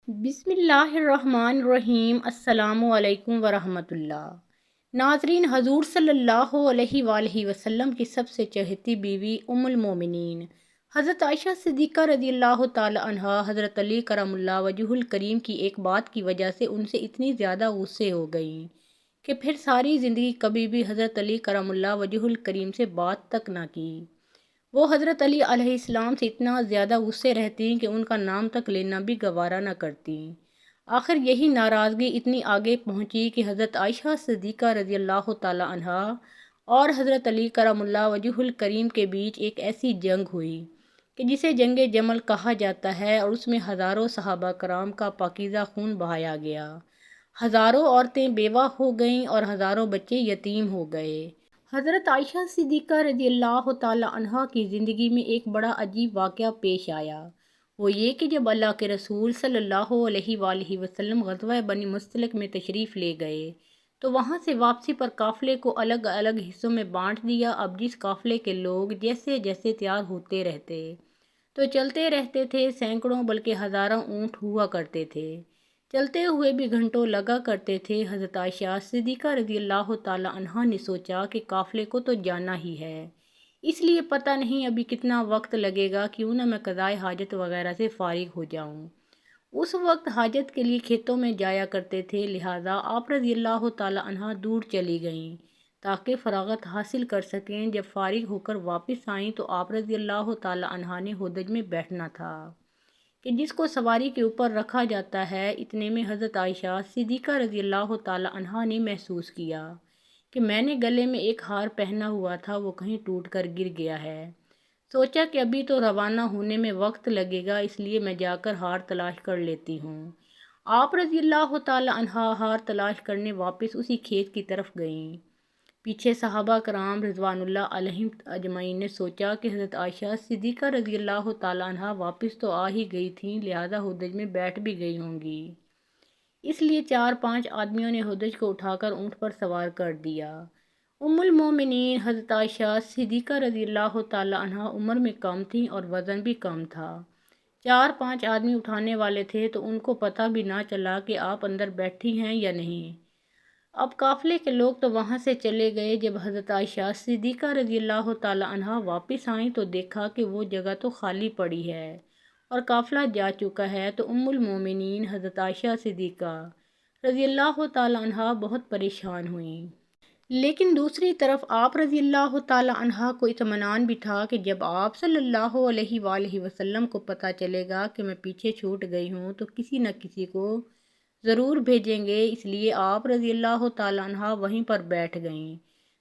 بسم اللہ الرحمن الرحیم۔ السلام علیکم ورحمۃ اللہ۔ ناظرین، حضور صلی اللہ علیہ وآلہ وسلم کی سب سے چہیتی بیوی ام المومنین حضرت عائشہ صدیقہ رضی اللہ تعالی عنہا حضرت علی کرم اللہ وجہہ الکریم کی ایک بات کی وجہ سے ان سے اتنی زیادہ غصے ہو گئیں کہ پھر ساری زندگی کبھی بھی حضرت علی کرم اللہ وجہہ الکریم سے بات تک نہ کی۔ وہ حضرت علی علیہ السلام سے اتنا زیادہ غصے رہتیں کہ ان کا نام تک لینا بھی گوارا نہ کرتیں۔ آخر یہی ناراضگی اتنی آگے پہنچی کہ حضرت عائشہ صدیقہ رضی اللہ تعالی عنہا اور حضرت علی کرم اللہ وجہہ الکریم کے بیچ ایک ایسی جنگ ہوئی کہ جسے جنگ جمل کہا جاتا ہے، اور اس میں ہزاروں صحابہ کرام کا پاکیزہ خون بہایا گیا، ہزاروں عورتیں بیوہ ہو گئیں اور ہزاروں بچے یتیم ہو گئے۔ حضرت عائشہ صدیقہ رضی اللہ تعالی عنہا کی زندگی میں ایک بڑا عجیب واقعہ پیش آیا۔ وہ یہ کہ جب اللہ کے رسول صلی اللہ علیہ وآلہ وسلم غزوہ بنی مستلق میں تشریف لے گئے تو وہاں سے واپسی پر قافلے کو الگ الگ حصوں میں بانٹ دیا۔ اب جس قافلے کے لوگ جیسے جیسے تیار ہوتے رہتے تو چلتے رہتے تھے، سینکڑوں بلکہ ہزاروں اونٹ ہوا کرتے تھے، چلتے ہوئے بھی گھنٹوں لگا کرتے تھے۔ حضرت عائشہ صدیقہ رضی اللہ تعالی عنہا نے سوچا کہ قافلے کو تو جانا ہی ہے، اس لیے پتہ نہیں ابھی کتنا وقت لگے گا، کیوں نہ میں قضائے حاجت وغیرہ سے فارغ ہو جاؤں۔ اس وقت حاجت کے لیے کھیتوں میں جایا کرتے تھے، لہٰذا آپ رضی اللہ تعالی عنہا دور چلی گئیں تاکہ فراغت حاصل کر سکیں۔ جب فارغ ہو کر واپس آئیں تو آپ رضی اللہ تعالی عنہا نے ہودج میں بیٹھنا تھا کہ جس کو سواری کے اوپر رکھا جاتا ہے۔ اتنے میں حضرت عائشہ صدیقہ رضی اللہ تعالی عنہا نے محسوس کیا کہ میں نے گلے میں ایک ہار پہنا ہوا تھا، وہ کہیں ٹوٹ کر گر گیا ہے۔ سوچا کہ ابھی تو روانہ ہونے میں وقت لگے گا، اس لیے میں جا کر ہار تلاش کر لیتی ہوں۔ آپ رضی اللہ تعالی عنہا ہار تلاش کرنے واپس اسی کھیت کی طرف گئیں۔ پیچھے صحابہ کرام رضوان اللہ علیہم اجمعین نے سوچا کہ حضرت عائشہ صدیقہ رضی اللہ تعالی عنہا واپس تو آ ہی گئی تھیں، لہٰذا ہودج میں بیٹھ بھی گئی ہوں گی۔ اس لیے 4-5 آدمیوں نے ہودج کو اٹھا کر اونٹ پر سوار کر دیا۔ ام المومنین حضرت عائشہ صدیقہ رضی اللہ تعالی عنہا عمر میں کم تھیں اور وزن بھی کم تھا۔ 4-5 آدمی اٹھانے والے تھے تو ان کو پتہ بھی نہ چلا کہ آپ اندر بیٹھی ہیں یا نہیں۔ اب قافلے کے لوگ تو وہاں سے چلے گئے۔ جب حضرت عائشہ صدیقہ رضی اللہ تعالی عنہا واپس آئیں تو دیکھا کہ وہ جگہ تو خالی پڑی ہے اور قافلہ جا چکا ہے، تو ام المومنین حضرت عائشہ صدیقہ رضی اللہ تعالی عنہا بہت پریشان ہوئیں۔ لیکن دوسری طرف آپ رضی اللہ تعالی عنہا کو اطمینان بھی تھا کہ جب آپ صلی اللہ علیہ وآلہ وسلم کو پتہ چلے گا کہ میں پیچھے چھوٹ گئی ہوں تو کسی نہ کسی کو ضرور بھیجیں گے، اس لیے آپ رضی اللہ تعالی عنہا وہیں پر بیٹھ گئیں۔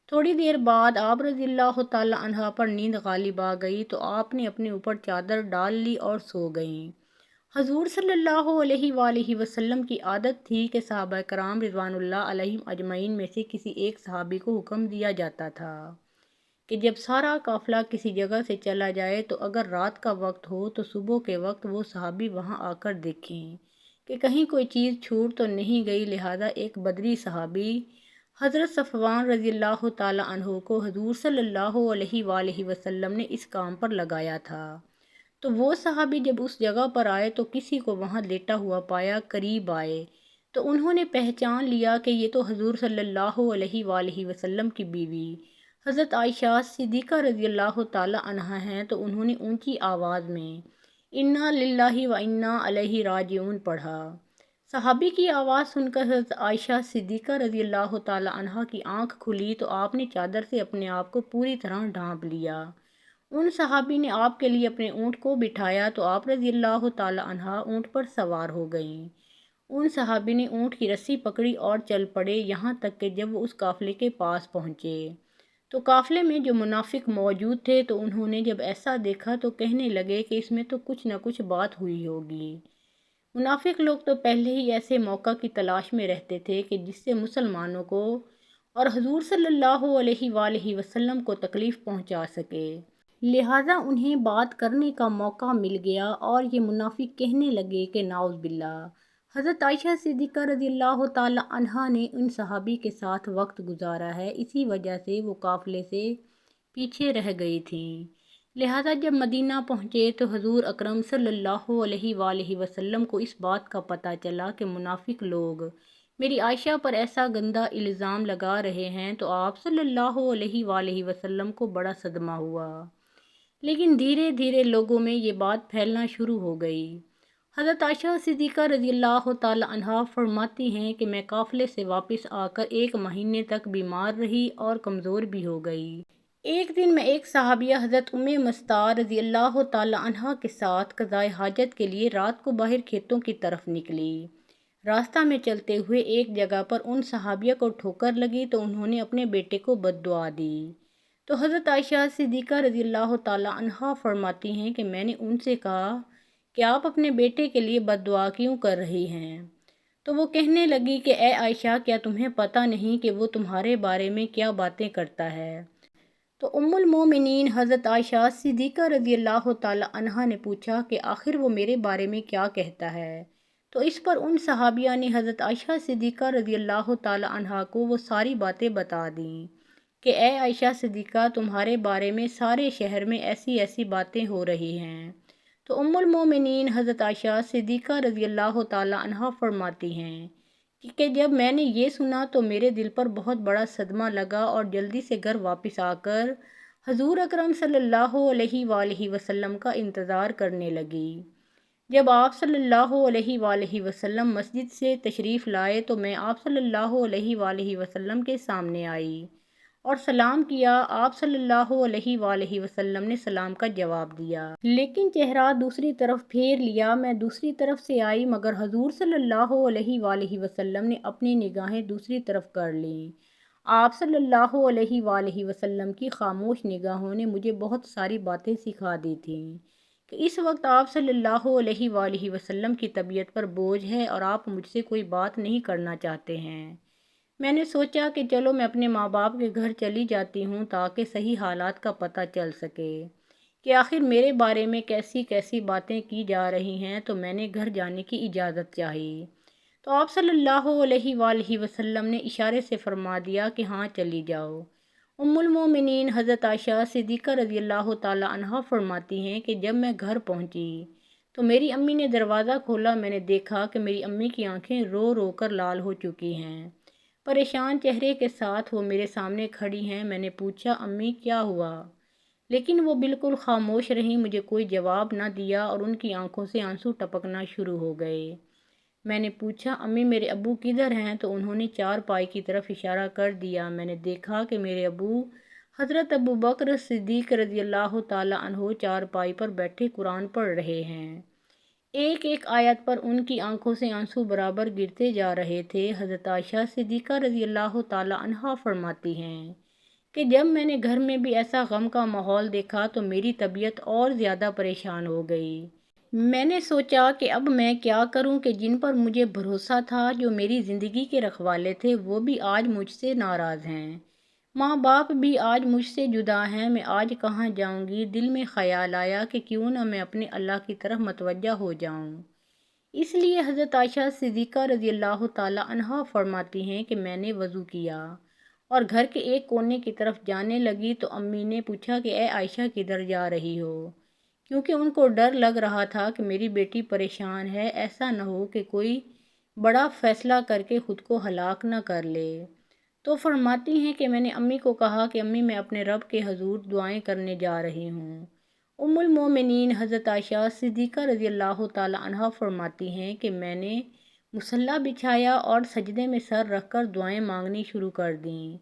تھوڑی دیر بعد آپ رضی اللہ تعالی عنہا پر نیند غالب آ گئی تو آپ نے اپنے اوپر چادر ڈال لی اور سو گئیں۔ حضور صلی اللہ علیہ وآلہ وسلم کی عادت تھی کہ صحابہ کرام رضوان اللہ علیہم اجمعین میں سے کسی ایک صحابی کو حکم دیا جاتا تھا کہ جب سارا قافلہ کسی جگہ سے چلا جائے تو اگر رات کا وقت ہو تو صبح کے وقت وہ صحابی وہاں آ کر دیکھیں کہ کہیں کوئی چیز چھوٹ تو نہیں گئی۔ لہٰذا ایک بدری صحابی حضرت صفوان رضی اللہ تعالی عنہ کو حضور صلی اللہ علیہ وآلہ وسلم نے اس کام پر لگایا تھا، تو وہ صحابی جب اس جگہ پر آئے تو کسی کو وہاں لیٹا ہوا پایا۔ قریب آئے تو انہوں نے پہچان لیا کہ یہ تو حضور صلی اللہ علیہ وآلہ وسلم کی بیوی حضرت عائشہ صدیقہ رضی اللہ تعالی عنہا ہیں، تو انہوں نے اونچی آواز میں انا للہ و انا الیہ راجعون پڑھا۔ صحابی کی آواز سن کر حضرت عائشہ صدیقہ رضی اللہ تعالی عنہا کی آنکھ کھلی تو آپ نے چادر سے اپنے آپ کو پوری طرح ڈھانپ لیا۔ ان صحابی نے آپ کے لیے اپنے اونٹ کو بٹھایا تو آپ رضی اللہ تعالی عنہا اونٹ پر سوار ہو گئیں۔ ان صحابی نے اونٹ کی رسی پکڑی اور چل پڑے، یہاں تک کہ جب وہ اس قافلے کے پاس پہنچے تو قافلے میں جو منافق موجود تھے تو انہوں نے جب ایسا دیکھا تو کہنے لگے کہ اس میں تو کچھ نہ کچھ بات ہوئی ہوگی۔ منافق لوگ تو پہلے ہی ایسے موقع کی تلاش میں رہتے تھے کہ جس سے مسلمانوں کو اور حضور صلی اللہ علیہ وآلہ وسلم کو تکلیف پہنچا سکے، لہٰذا انہیں بات کرنے کا موقع مل گیا اور یہ منافق کہنے لگے کہ نعوذ باللہ حضرت عائشہ صدیقہ رضی اللہ تعالی عنہا نے ان صحابی کے ساتھ وقت گزارا ہے، اسی وجہ سے وہ قافلے سے پیچھے رہ گئی تھیں۔ لہٰذا جب مدینہ پہنچے تو حضور اکرم صلی اللہ علیہ وآلہ وسلم کو اس بات کا پتہ چلا کہ منافق لوگ میری عائشہ پر ایسا گندا الزام لگا رہے ہیں تو آپ صلی اللہ علیہ وآلہ وسلم کو بڑا صدمہ ہوا، لیکن دھیرے دھیرے لوگوں میں یہ بات پھیلنا شروع ہو گئی۔ حضرت عائشہ صدیقہ رضی اللہ تعالی عنہا فرماتی ہیں کہ میں قافلے سے واپس آ کر 1 مہینے تک بیمار رہی اور کمزور بھی ہو گئی۔ ایک دن میں ایک صحابیہ حضرت مستار رضی اللہ تعالی عنہا کے ساتھ قضائے حاجت کے لیے رات کو باہر کھیتوں کی طرف نکلی۔ راستہ میں چلتے ہوئے ایک جگہ پر ان صحابیہ کو ٹھوکر لگی تو انہوں نے اپنے بیٹے کو بد دعا دی۔ تو حضرت عائشہ صدیقہ رضی اللہ تعالی عنہا فرماتی ہیں کہ میں نے ان سے کہا کہ آپ اپنے بیٹے کے لیے بد دعا کیوں کر رہی ہیں؟ تو وہ کہنے لگی کہ اے عائشہ، کیا تمہیں پتہ نہیں کہ وہ تمہارے بارے میں کیا باتیں کرتا ہے؟ تو ام المومنین حضرت عائشہ صدیقہ رضی اللہ تعالی عنہا نے پوچھا کہ آخر وہ میرے بارے میں کیا کہتا ہے؟ تو اس پر ان صحابیہ نے حضرت عائشہ صدیقہ رضی اللہ تعالی عنہا کو وہ ساری باتیں بتا دیں کہ اے عائشہ صدیقہ، تمہارے بارے میں سارے شہر میں ایسی ایسی باتیں ہو رہی ہیں۔ تو ام المومنین حضرت عائشہ صدیقہ رضی اللہ تعالی عنہا فرماتی ہیں کہ جب میں نے یہ سنا تو میرے دل پر بہت بڑا صدمہ لگا اور جلدی سے گھر واپس آ کر حضور اکرم صلی اللہ علیہ وآلہ وسلم کا انتظار کرنے لگی۔ جب آپ صلی اللہ علیہ وآلہ وسلم مسجد سے تشریف لائے تو میں آپ صلی اللہ علیہ وآلہ وسلم کے سامنے آئی اور سلام کیا۔ آپ صلی اللہ علیہ وآلہ وسلم نے سلام کا جواب دیا، لیکن چہرہ دوسری طرف پھیر لیا۔ میں دوسری طرف سے آئی مگر حضور صلی اللہ علیہ وآلہ وسلم نے اپنی نگاہیں دوسری طرف کر لیں۔ آپ صلی اللہ علیہ وآلہ وسلم کی خاموش نگاہوں نے مجھے بہت ساری باتیں سکھا دی تھیں کہ اس وقت آپ صلی اللہ علیہ وآلہ وسلم کی طبیعت پر بوجھ ہے اور آپ مجھ سے کوئی بات نہیں کرنا چاہتے ہیں۔ میں نے سوچا کہ چلو میں اپنے ماں باپ کے گھر چلی جاتی ہوں تاکہ صحیح حالات کا پتہ چل سکے کہ آخر میرے بارے میں کیسی کیسی باتیں کی جا رہی ہیں، تو میں نے گھر جانے کی اجازت چاہی۔ تو آپ صلی اللہ علیہ وآلہ وسلم نے اشارے سے فرما دیا کہ ہاں چلی جاؤ۔ ام المومنین حضرت عائشہ صدیقہ رضی اللہ تعالی عنہا فرماتی ہیں کہ جب میں گھر پہنچی تو میری امی نے دروازہ کھولا۔ میں نے دیکھا کہ میری امی کی آنکھیں رو رو کر لال ہو چکی ہیں۔ پریشان چہرے کے ساتھ وہ میرے سامنے کھڑی ہیں۔ میں نے پوچھا امی کیا ہوا؟ لیکن وہ بالکل خاموش رہیں، مجھے کوئی جواب نہ دیا اور ان کی آنکھوں سے آنسو ٹپکنا شروع ہو گئے۔ میں نے پوچھا امی میرے ابو کدھر ہیں؟ تو انہوں نے چارپائی کی طرف اشارہ کر دیا۔ میں نے دیکھا کہ میرے ابو حضرت ابو بکر صدیق رضی اللہ تعالی عنہ چارپائی پر بیٹھے قرآن پڑھ رہے ہیں۔ ایک ایک آیت پر ان کی آنکھوں سے آنسو برابر گرتے جا رہے تھے۔ حضرت عائشہ صدیقہ رضی اللہ تعالی عنہا فرماتی ہیں کہ جب میں نے گھر میں بھی ایسا غم کا ماحول دیکھا تو میری طبیعت اور زیادہ پریشان ہو گئی۔ میں نے سوچا کہ اب میں کیا کروں کہ جن پر مجھے بھروسہ تھا، جو میری زندگی کے رکھوالے تھے، وہ بھی آج مجھ سے ناراض ہیں، ماں باپ بھی آج مجھ سے جدا ہیں، میں آج کہاں جاؤں گی؟ دل میں خیال آیا کہ کیوں نہ میں اپنے اللہ کی طرف متوجہ ہو جاؤں۔ اس لیے حضرت عائشہ صدیقہ رضی اللہ تعالی عنہا فرماتی ہیں کہ میں نے وضو کیا اور گھر کے ایک کونے کی طرف جانے لگی تو امی نے پوچھا کہ اے عائشہ کدھر جا رہی ہو؟ کیونکہ ان کو ڈر لگ رہا تھا کہ میری بیٹی پریشان ہے، ایسا نہ ہو کہ کوئی بڑا فیصلہ کر کے خود کو ہلاک نہ کر لے۔ تو فرماتی ہیں کہ میں نے امی کو کہا کہ امی میں اپنے رب کے حضور دعائیں کرنے جا رہی ہوں۔ ام المومنین حضرت عائشہ صدیقہ رضی اللہ تعالی عنہا فرماتی ہیں کہ میں نے مصلی بچھایا اور سجدے میں سر رکھ کر دعائیں مانگنی شروع کر دیں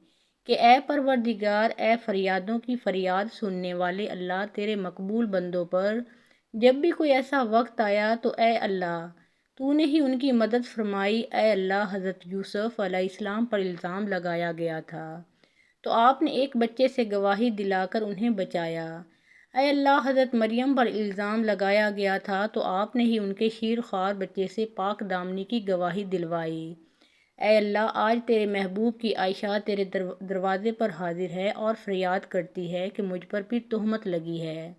کہ اے پروردگار، اے فریادوں کی فریاد سننے والے اللہ، تیرے مقبول بندوں پر جب بھی کوئی ایسا وقت آیا تو اے اللہ تو نے ہی ان کی مدد فرمائی۔ اے اللہ، حضرت یوسف علیہ السلام پر الزام لگایا گیا تھا تو آپ نے ایک بچے سے گواہی دلا کر انہیں بچایا۔ اے اللہ، حضرت مریم پر الزام لگایا گیا تھا تو آپ نے ہی ان کے شیر خوار بچے سے پاک دامنی کی گواہی دلوائی۔ اے اللہ، آج تیرے محبوب کی عائشہ تیرے دروازے پر حاضر ہے اور فریاد کرتی ہے کہ مجھ پر بھی تہمت لگی ہے۔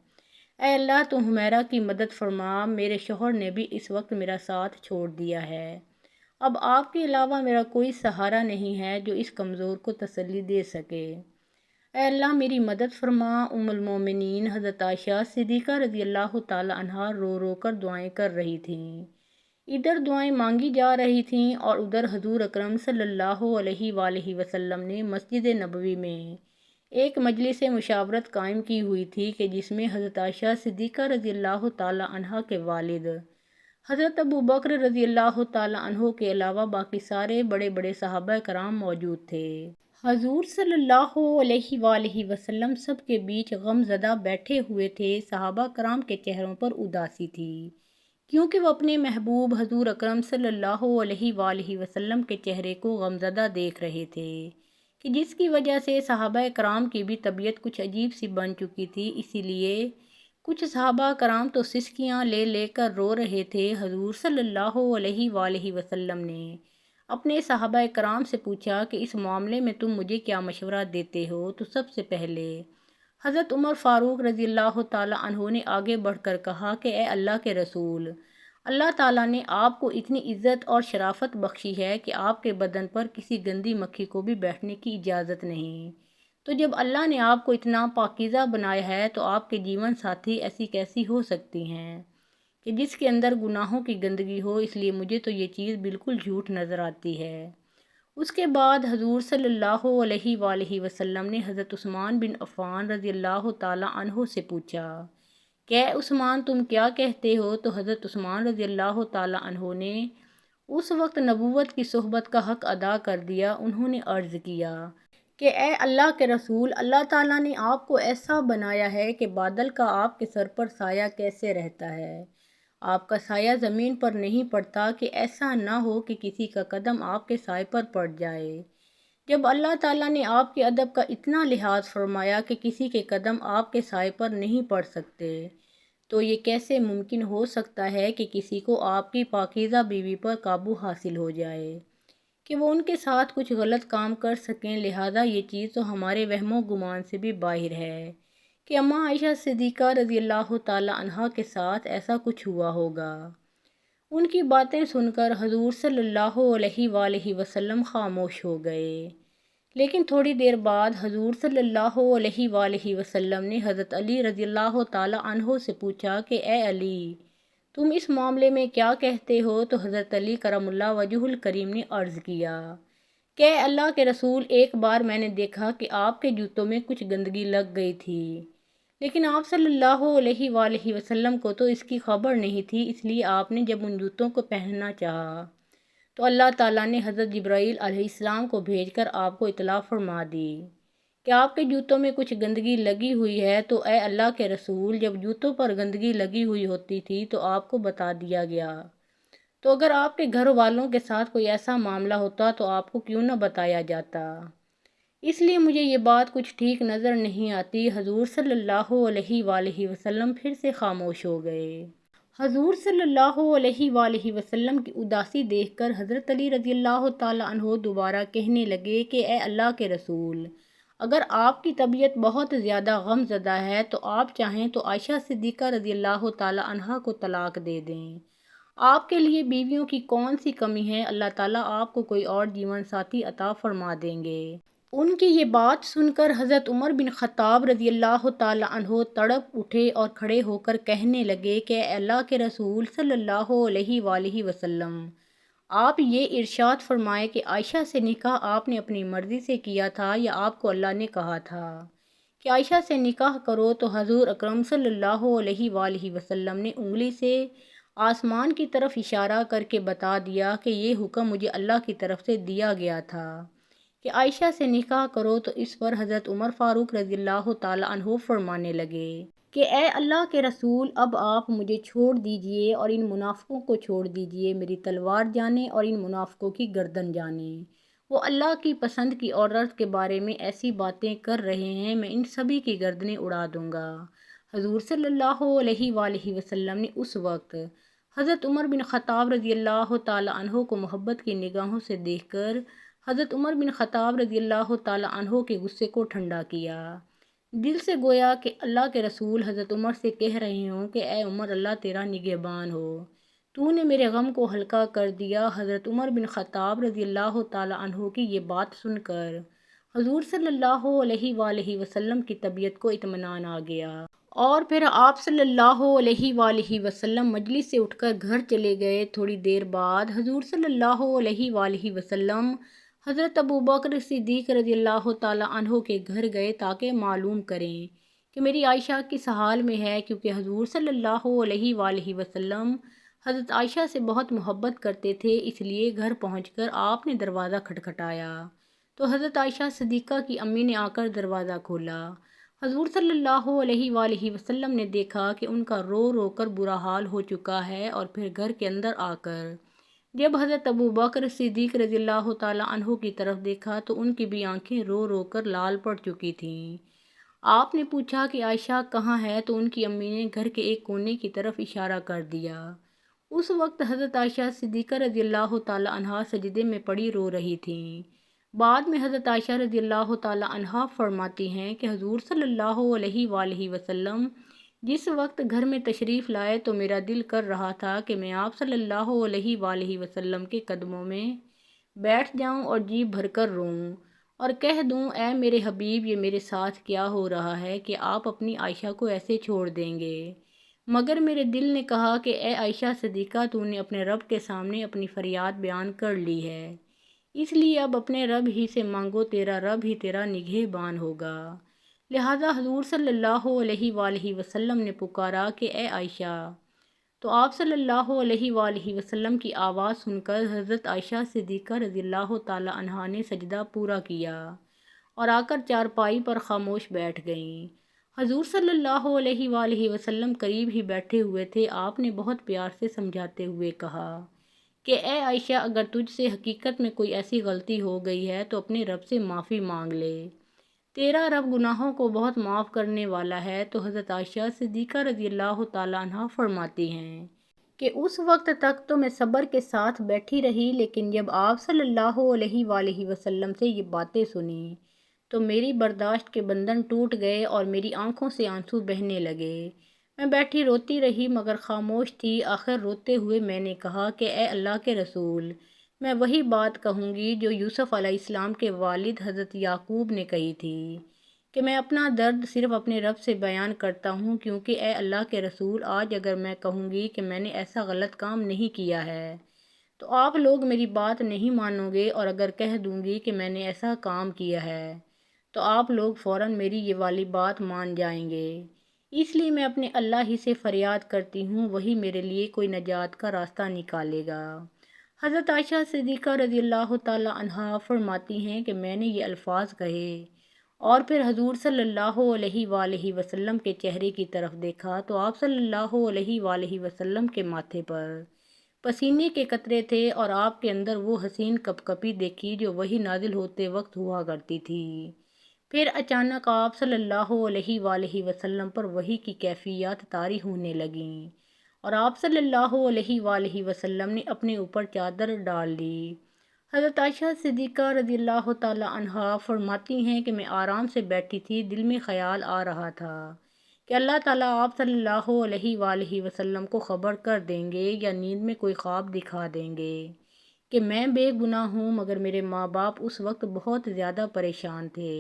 اے اللہ، تو حمیرہ کی مدد فرما، میرے شوہر نے بھی اس وقت میرا ساتھ چھوڑ دیا ہے، اب آپ کے علاوہ میرا کوئی سہارا نہیں ہے جو اس کمزور کو تسلی دے سکے۔ اے اللہ میری مدد فرما۔ ام المومنین حضرت عائشہ صدیقہ رضی اللہ تعالی عنہا رو رو کر دعائیں کر رہی تھیں۔ ادھر دعائیں مانگی جا رہی تھیں اور ادھر حضور اکرم صلی اللہ علیہ وآلہ وسلم نے مسجد نبوی میں ایک مجلس مشاورت قائم کی ہوئی تھی کہ جس میں حضرت عائشہ صدیقہ رضی اللہ تعالی عنہا کے والد حضرت ابو بکر رضی اللہ تعالی عنہ کے علاوہ باقی سارے بڑے بڑے صحابہ کرام موجود تھے۔ حضور صلی اللہ علیہ وآلہ وسلم سب کے بیچ غم زدہ بیٹھے ہوئے تھے۔ صحابہ کرام کے چہروں پر اداسی تھی کیونکہ وہ اپنے محبوب حضور اکرم صلی اللہ علیہ وآلہ وسلم کے چہرے کو غمزدہ دیکھ رہے تھے کہ جس کی وجہ سے صحابہ کرام کی بھی طبیعت کچھ عجیب سی بن چکی تھی۔ اسی لیے کچھ صحابہ کرام تو سسکیاں لے لے کر رو رہے تھے۔ حضور صلی اللہ علیہ وآلہ وسلم نے اپنے صحابہ کرام سے پوچھا کہ اس معاملے میں تم مجھے کیا مشورہ دیتے ہو؟ تو سب سے پہلے حضرت عمر فاروق رضی اللہ تعالیٰ عنہ نے آگے بڑھ کر کہا کہ اے اللہ کے رسول، اللہ تعالیٰ نے آپ کو اتنی عزت اور شرافت بخشی ہے کہ آپ کے بدن پر کسی گندی مکھی کو بھی بیٹھنے کی اجازت نہیں۔ تو جب اللہ نے آپ کو اتنا پاکیزہ بنایا ہے تو آپ کے جیون ساتھی ایسی کیسی ہو سکتی ہیں کہ جس کے اندر گناہوں کی گندگی ہو؟ اس لیے مجھے تو یہ چیز بالکل جھوٹ نظر آتی ہے۔ اس کے بعد حضور صلی اللہ علیہ وآلہ وسلم نے حضرت عثمان بن عفان رضی اللہ تعالیٰ عنہ سے پوچھا کہ اے عثمان تم کیا کہتے ہو؟ تو حضرت عثمان رضی اللہ تعالیٰ عنہ نے اس وقت نبوت کی صحبت کا حق ادا کر دیا۔ انہوں نے عرض کیا کہ اے اللہ کے رسول، اللہ تعالیٰ نے آپ کو ایسا بنایا ہے کہ بادل کا آپ کے سر پر سایہ کیسے رہتا ہے؟ آپ کا سایہ زمین پر نہیں پڑتا کہ ایسا نہ ہو کہ کسی کا قدم آپ کے سائے پر پڑ جائے۔ جب اللہ تعالیٰ نے آپ کے ادب کا اتنا لحاظ فرمایا کہ کسی کے قدم آپ کے سائے پر نہیں پڑ سکتے، تو یہ کیسے ممکن ہو سکتا ہے کہ کسی کو آپ کی پاکیزہ بیوی پر قابو حاصل ہو جائے کہ وہ ان کے ساتھ کچھ غلط کام کر سکیں؟ لہٰذا یہ چیز تو ہمارے وہم و گمان سے بھی باہر ہے کہ اماں عائشہ صدیقہ رضی اللہ تعالی عنہا کے ساتھ ایسا کچھ ہوا ہوگا۔ ان کی باتیں سن کر حضور صلی اللہ علیہ وآلہ وسلم خاموش ہو گئے، لیکن تھوڑی دیر بعد حضور صلی اللہ علیہ وآلہ وسلم نے حضرت علی رضی اللہ تعالی عنہ سے پوچھا کہ اے علی تم اس معاملے میں کیا کہتے ہو؟ تو حضرت علی کرم اللہ وجہ الکریم نے عرض کیا کہ اے اللہ کے رسول، ایک بار میں نے دیکھا کہ آپ کے جوتوں میں کچھ گندگی لگ گئی تھی، لیکن آپ صلی اللہ علیہ وآلہ وسلم کو تو اس کی خبر نہیں تھی۔ اس لیے آپ نے جب ان جوتوں کو پہننا چاہا تو اللہ تعالیٰ نے حضرت جبرائیل علیہ السلام کو بھیج کر آپ کو اطلاع فرما دی کہ آپ کے جوتوں میں کچھ گندگی لگی ہوئی ہے۔ تو اے اللہ کے رسول، جب جوتوں پر گندگی لگی ہوئی ہوتی تھی تو آپ کو بتا دیا گیا، تو اگر آپ کے گھر والوں کے ساتھ کوئی ایسا معاملہ ہوتا تو آپ کو کیوں نہ بتایا جاتا؟ اس لیے مجھے یہ بات کچھ ٹھیک نظر نہیں آتی۔ حضور صلی اللہ علیہ وآلہ وسلم پھر سے خاموش ہو گئے۔ حضور صلی اللہ علیہ وآلہ وسلم کی اداسی دیکھ کر حضرت علی رضی اللہ تعالی عنہ دوبارہ کہنے لگے کہ اے اللہ کے رسول، اگر آپ کی طبیعت بہت زیادہ غم زدہ ہے تو آپ چاہیں تو عائشہ صدیقہ رضی اللہ تعالی عنہا کو طلاق دے دیں۔ آپ کے لیے بیویوں کی کون سی کمی ہے؟ اللہ تعالیٰ آپ کو کوئی اور جیون ساتھی عطا فرما دیں گے۔ ان کی یہ بات سن کر حضرت عمر بن خطاب رضی اللہ تعالی عنہ تڑپ اٹھے اور کھڑے ہو کر کہنے لگے کہ اے اللہ کے رسول صلی اللہ علیہ وآلہ وسلم، آپ یہ ارشاد فرمائے کہ عائشہ سے نکاح آپ نے اپنی مرضی سے کیا تھا یا آپ کو اللہ نے کہا تھا کہ عائشہ سے نکاح کرو؟ تو حضور اکرم صلی اللہ علیہ وآلہ وسلم نے انگلی سے آسمان کی طرف اشارہ کر کے بتا دیا کہ یہ حکم مجھے اللہ کی طرف سے دیا گیا تھا کہ عائشہ سے نکاح کرو۔ تو اس پر حضرت عمر فاروق رضی اللہ تعالی عنہ فرمانے لگے کہ اے اللہ کے رسول، اب آپ مجھے چھوڑ دیجئے اور ان منافقوں کو چھوڑ دیجئے۔ میری تلوار جانے اور ان منافقوں کی گردن جانے۔ وہ اللہ کی پسند کی عورت کے بارے میں ایسی باتیں کر رہے ہیں، میں ان سبھی کی گردنیں اڑا دوں گا۔ حضور صلی اللہ علیہ وآلہ وسلم نے اس وقت حضرت عمر بن خطاب رضی اللہ تعالی عنہ کو محبت کی نگاہوں سے دیکھ کر حضرت عمر بن خطاب رضی اللہ تعالی عنہ کے غصے کو ٹھنڈا کیا۔ دل سے گویا کہ اللہ کے رسول حضرت عمر سے کہہ رہے ہوں کہ اے عمر، اللہ تیرا نگہبان ہو، تو نے میرے غم کو ہلکا کر دیا۔ حضرت عمر بن خطاب رضی اللہ تعالی عنہ کی یہ بات سن کر حضور صلی اللہ علیہ وآلہ وسلم کی طبیعت کو اطمینان آ گیا اور پھر آپ صلی اللہ علیہ وآلہ وسلم مجلس سے اٹھ کر گھر چلے گئے۔ تھوڑی دیر بعد حضور صلی اللہ علیہ وآلہ وسلم حضرت ابوبکر صدیق رضی اللہ تعالیٰ عنہ کے گھر گئے تاکہ معلوم کریں کہ میری عائشہ کس حال میں ہے، کیونکہ حضور صلی اللہ علیہ وآلہ وسلم حضرت عائشہ سے بہت محبت کرتے تھے۔ اس لیے گھر پہنچ کر آپ نے دروازہ کھٹکھٹایا تو حضرت عائشہ صدیقہ کی امی نے آ کر دروازہ کھولا۔ حضور صلی اللہ علیہ وآلہ وسلم نے دیکھا کہ ان کا رو رو کر برا حال ہو چکا ہے، اور پھر گھر کے اندر آ کر جب حضرت ابوبکر صدیق رضی اللہ تعالیٰ عنہ کی طرف دیکھا تو ان کی بھی آنکھیں رو رو کر لال پڑ چکی تھیں۔ آپ نے پوچھا کہ عائشہ کہاں ہے تو ان کی امی نے گھر کے ایک کونے کی طرف اشارہ کر دیا۔ اس وقت حضرت عائشہ صدیقہ رضی اللہ تعالیٰ عنہا سجدے میں پڑی رو رہی تھیں۔ بعد میں حضرت عائشہ رضی اللہ تعالیٰ عنہا فرماتی ہیں کہ حضور صلی اللہ علیہ وآلہ وسلم جس وقت گھر میں تشریف لائے تو میرا دل کر رہا تھا کہ میں آپ صلی اللہ علیہ وآلہ وسلم کے قدموں میں بیٹھ جاؤں اور جی بھر کر روؤں اور کہہ دوں، اے میرے حبیب، یہ میرے ساتھ کیا ہو رہا ہے کہ آپ اپنی عائشہ کو ایسے چھوڑ دیں گے؟ مگر میرے دل نے کہا کہ اے عائشہ صدیقہ، تو نے اپنے رب کے سامنے اپنی فریاد بیان کر لی ہے، اس لیے اب اپنے رب ہی سے مانگو، تیرا رب ہی تیرا نگہبان ہوگا۔ لہٰذا حضور صلی اللہ علیہ وآلہ وسلم نے پکارا کہ اے عائشہ، تو آپ صلی اللہ علیہ وآلہ وسلم کی آواز سن کر حضرت عائشہ صدیقہ رضی اللہ تعالیٰ عنہا نے سجدہ پورا کیا اور آ کر چارپائی پر خاموش بیٹھ گئیں۔ حضور صلی اللہ علیہ وآلہ وسلم قریب ہی بیٹھے ہوئے تھے۔ آپ نے بہت پیار سے سمجھاتے ہوئے کہا کہ اے عائشہ، اگر تجھ سے حقیقت میں کوئی ایسی غلطی ہو گئی ہے تو اپنے رب سے معافی مانگ لے، تیرا رب گناہوں کو بہت معاف کرنے والا ہے۔ تو حضرت عائشہ صدیقہ رضی اللہ تعالیٰ عنہا فرماتی ہیں کہ اس وقت تک تو میں صبر کے ساتھ بیٹھی رہی، لیکن جب آپ صلی اللہ علیہ وآلہ وسلم سے یہ باتیں سنیں تو میری برداشت کے بندھن ٹوٹ گئے اور میری آنکھوں سے آنسو بہنے لگے۔ میں بیٹھی روتی رہی مگر خاموش تھی۔ آخر روتے ہوئے میں نے کہا کہ اے اللہ کے رسول، میں وہی بات کہوں گی جو یوسف علیہ السلام کے والد حضرت یعقوب نے کہی تھی کہ میں اپنا درد صرف اپنے رب سے بیان کرتا ہوں، کیونکہ اے اللہ کے رسول، آج اگر میں کہوں گی کہ میں نے ایسا غلط کام نہیں کیا ہے تو آپ لوگ میری بات نہیں مانو گے، اور اگر کہہ دوں گی کہ میں نے ایسا کام کیا ہے تو آپ لوگ فوراً میری یہ والی بات مان جائیں گے۔ اس لیے میں اپنے اللہ ہی سے فریاد کرتی ہوں، وہی میرے لیے کوئی نجات کا راستہ نکالے گا۔ حضرت عائشہ صدیقہ رضی اللہ تعالیٰ عنہا فرماتی ہیں کہ میں نے یہ الفاظ کہے اور پھر حضور صلی اللہ علیہ وآلہ وسلم کے چہرے کی طرف دیکھا تو آپ صلی اللہ علیہ وآلہ وسلم کے ماتھے پر پسینے کے قطرے تھے اور آپ کے اندر وہ حسین کپکپی دیکھی جو وحی نازل ہوتے وقت ہوا کرتی تھی۔ پھر اچانک آپ صلی اللہ علیہ وآلہ وسلم پر وحی کی کیفیات طاری ہونے لگیں اور آپ صلی اللہ علیہ وآلہ وسلم نے اپنے اوپر چادر ڈال لی۔ حضرت عائشہ صدیقہ رضی اللہ تعالیٰ عنہا فرماتی ہیں کہ میں آرام سے بیٹھی تھی، دل میں خیال آ رہا تھا کہ اللہ تعالیٰ آپ صلی اللہ علیہ وآلہ وسلم کو خبر کر دیں گے یا نیند میں کوئی خواب دکھا دیں گے کہ میں بے گناہ ہوں، مگر میرے ماں باپ اس وقت بہت زیادہ پریشان تھے۔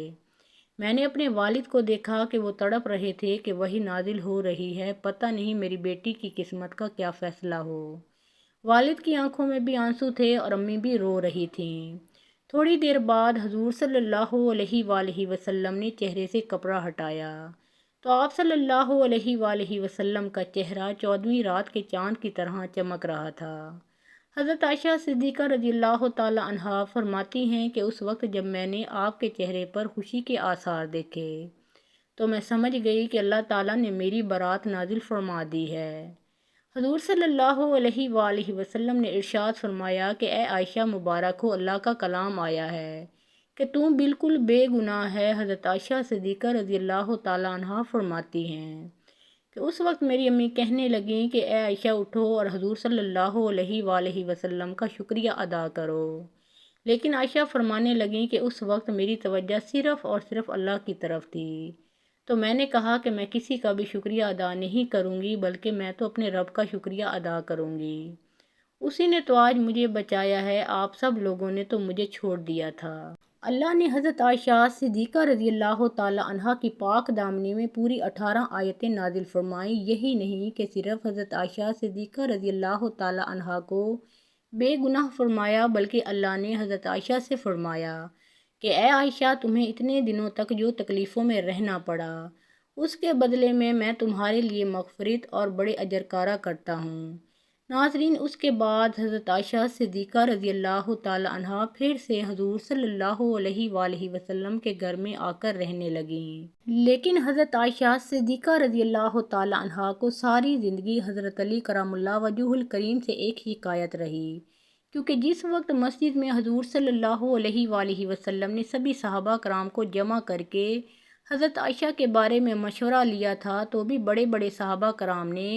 میں نے اپنے والد کو دیکھا کہ وہ تڑپ رہے تھے کہ وحی نازل ہو رہی ہے، پتہ نہیں میری بیٹی کی قسمت کا کیا فیصلہ ہو۔ والد کی آنکھوں میں بھی آنسو تھے اور امی بھی رو رہی تھیں۔ تھوڑی دیر بعد حضور صلی اللہ علیہ وآلہ وسلم نے چہرے سے کپڑا ہٹایا تو آپ صلی اللہ علیہ وآلہ وسلم کا چہرہ 14ویں رات کے چاند کی طرح چمک رہا تھا۔ حضرت عائشہ صدیقہ رضی اللہ تعالیٰ عنہا فرماتی ہیں کہ اس وقت جب میں نے آپ کے چہرے پر خوشی کے آثار دیکھے تو میں سمجھ گئی کہ اللہ تعالیٰ نے میری برات نازل فرما دی ہے۔ حضور صلی اللہ علیہ وآلہ وسلم نے ارشاد فرمایا کہ اے عائشہ مبارک ہو، اللہ کا کلام آیا ہے کہ تم بالکل بے گناہ ہے۔ حضرت عائشہ صدیقہ رضی اللہ تعالیٰ عنہا فرماتی ہیں کہ اس وقت میری امی کہنے لگیں کہ اے عائشہ اٹھو اور حضور صلی اللہ علیہ وآلہ وسلم کا شکریہ ادا کرو، لیکن عائشہ فرمانے لگیں کہ اس وقت میری توجہ صرف اور صرف اللہ کی طرف تھی، تو میں نے کہا کہ میں کسی کا بھی شکریہ ادا نہیں کروں گی، بلکہ میں تو اپنے رب کا شکریہ ادا کروں گی، اسی نے تو آج مجھے بچایا ہے، آپ سب لوگوں نے تو مجھے چھوڑ دیا تھا۔ اللہ نے حضرت عائشہ صدیقہ رضی اللہ تعالی عنہا کی پاک دامنی میں پوری 18 آیتیں نازل فرمائیں۔ یہی نہیں کہ صرف حضرت عائشہ صدیقہ رضی اللہ تعالی عنہا کو بے گناہ فرمایا، بلکہ اللہ نے حضرت عائشہ سے فرمایا کہ اے عائشہ، تمہیں اتنے دنوں تک جو تکلیفوں میں رہنا پڑا، اس کے بدلے میں تمہارے لیے مغفرت اور بڑے اجر کارا کرتا ہوں۔ ناظرین، اس کے بعد حضرت عائشہ صدیقہ رضی اللہ تعالی عنہا پھر سے حضور صلی اللہ علیہ وآلہ وسلم کے گھر میں آ کر رہنے لگیں، لیکن حضرت عائشہ صدیقہ رضی اللہ تعالی عنہا کو ساری زندگی حضرت علی کرم اللہ وجہہ الکریم سے ایک شکایت رہی، کیونکہ جس وقت مسجد میں حضور صلی اللہ علیہ وآلہ وسلم نے سبھی صحابہ کرام کو جمع کر کے حضرت عائشہ کے بارے میں مشورہ لیا تھا، تو بھی بڑے بڑے صحابہ کرام نے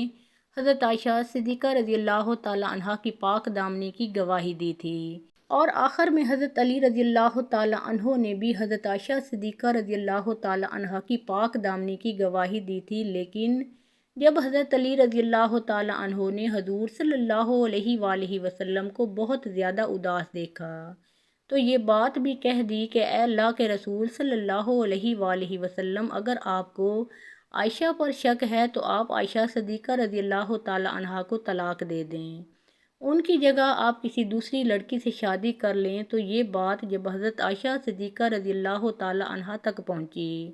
حضرت عائشہ صدیقہ رضی اللہ تعالی عنہا کی پاک دامنی کی گواہی دی تھی، اور آخر میں حضرت علی رضی اللہ تعالی عنہ نے بھی حضرت عائشہ صدیقہ رضی اللہ تعالی عنہا کی پاک دامنی کی گواہی دی تھی۔ لیکن جب حضرت علی رضی اللہ تعالی عنہ نے حضور صلی اللہ علیہ وآلہ وسلم کو بہت زیادہ اداس دیکھا، تو یہ بات بھی کہہ دی کہ اے اللہ کے رسول صلی اللہ علیہ وآلہ وسلم، اگر آپ کو عائشہ پر شک ہے تو آپ عائشہ صدیقہ رضی اللہ تعالی عنہا کو طلاق دے دیں، ان کی جگہ آپ کسی دوسری لڑکی سے شادی کر لیں۔ تو یہ بات جب حضرت عائشہ صدیقہ رضی اللہ تعالی عنہا تک پہنچی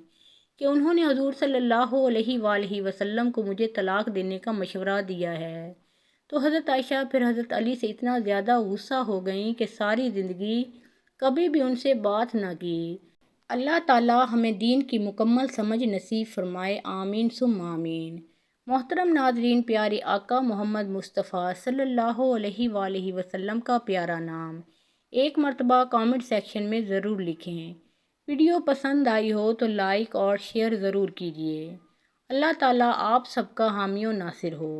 کہ انہوں نے حضور صلی اللہ علیہ وآلہ وسلم کو مجھے طلاق دینے کا مشورہ دیا ہے، تو حضرت عائشہ پھر حضرت علی سے اتنا زیادہ غصہ ہو گئیں کہ ساری زندگی کبھی بھی ان سے بات نہ کی۔ اللہ تعالیٰ ہمیں دین کی مکمل سمجھ نصیب فرمائے، آمین ثم آمین۔ محترم ناظرین، پیارے آقا محمد مصطفیٰ صلی اللہ علیہ وآلہ وسلم کا پیارا نام ایک مرتبہ کامنٹ سیکشن میں ضرور لکھیں۔ ویڈیو پسند آئی ہو تو لائک اور شیئر ضرور کیجیے۔ اللہ تعالیٰ آپ سب کا حامی و ناصر ہو۔